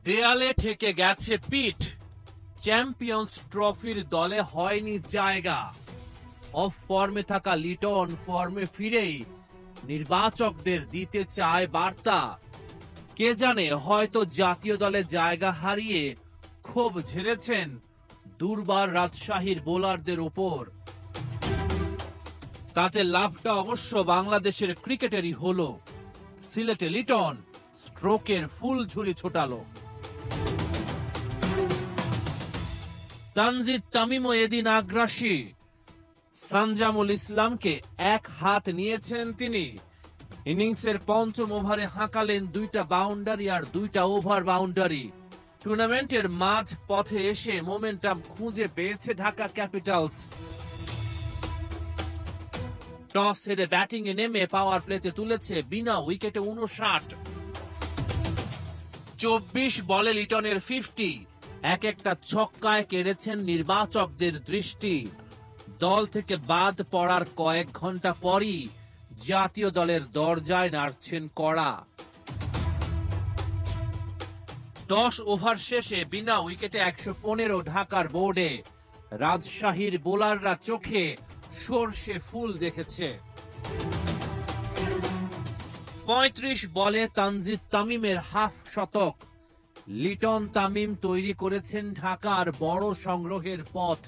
দেয়ালে ঠেকে গেছে পিঠ, চ্যাম্পিয়ন্স ট্রফির দলে হয়নি জায়গা। অফ ফর্মে থাকা লিটন ফর্মে ফিরেই নির্বাচকদের দিতে চায় বার্তা। কে জানে, হয়তো জাতীয় দলে জায়গা হারিয়ে ক্ষোভ ঝেড়েছেন দুর্বার রাজশাহীর বোলারদের ওপর। তাতে লাভটা অবশ্য বাংলাদেশের ক্রিকেটেরই হলো। সিলেটে লিটন স্ট্রোকের ফুল ঝুরি ছোটালো। তানজিদ তামিমও এদিন আগ্রাসী। সানজামুল ইসলামকে এক হাত নিয়েছেন তিনি। ইনিংসের পঞ্চম ওভারে হাঁকালেন 2টা বাউন্ডারি আর 2টা ওভার বাউন্ডারি। টুর্নামেন্টের মাঝ পথে এসে মোমেন্টাম খুঁজে পেয়েছে ঢাকা ক্যাপিটালস। টস হেরে ব্যাটিং এ নেমে পাওয়ার প্লেতে তুলেছে বিনা উইকেটে 59। 24 বলে লিটনের 50, এক একটা ছক্কায় কেড়েছেন নির্বাচকদের দৃষ্টি। দল থেকে বাদ পড়ার কয়েক ঘন্টা পরই জাতীয় দলের দরজায় নাড়ছেন কড়া। 10 ওভার শেষে বিনা উইকেটে 115 ঢাকার বোর্ডে রাজশাহীর বোলাররা চোখে সর্ষে ফুল দেখেছে। 35 বলে তানজিদ তামিমের হাফ শতক। লিটন তামিম তৈরি করেছেন ঢাকার বড় সংগ্রহের পথ।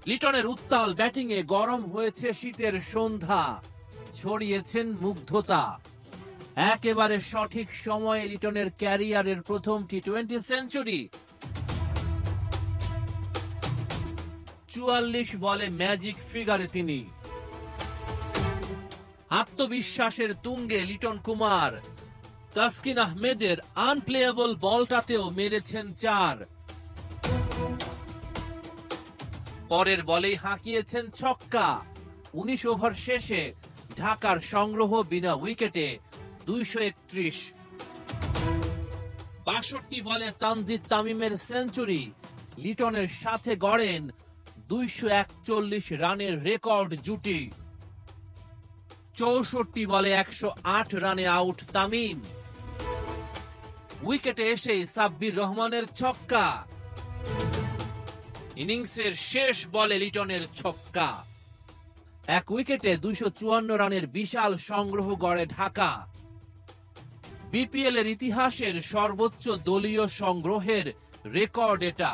লিটনের উত্তাল ব্যাটিংয়ে গরম হয়েছে শীতের সন্ধ্যা, ছড়িয়েছেন মুগ্ধতা। একেবারে সঠিক সময়ে লিটনের ক্যারিয়ারের প্রথম টি-20 সেঞ্চুরি। 44 বলে ম্যাজিক ফিগারে তিনি। আত্মবিশ্বাসের তুঙ্গে লিটন কুমার। তাসকিন আহমেদের আনপ্লেয়েবল বলটাতেও মেরেছেন 4। পরের বলেই হাঁকিয়েছেন ছক্কা। 19 ওভার শেষে ঢাকার সংগ্রহ বিনা উইকেটে 231। 62 বলে তানজিদ তামিমের সেঞ্চুরি। লিটনের সাথে গড়েন 241 রানের রেকর্ড জুটি। 64 বলে 108 রানে আউট তামিম। উইকেটে এসে সাব্বির রহমানের ছক্কা। ইনিংসের শেষ বলে লিটনের ছক্কা। এক উইকেটে 254 রানের বিশাল সংগ্রহ গড়ে ঢাকা। বিপিএল এর ইতিহাসের সর্বোচ্চ দলীয় সংগ্রহের রেকর্ড এটা।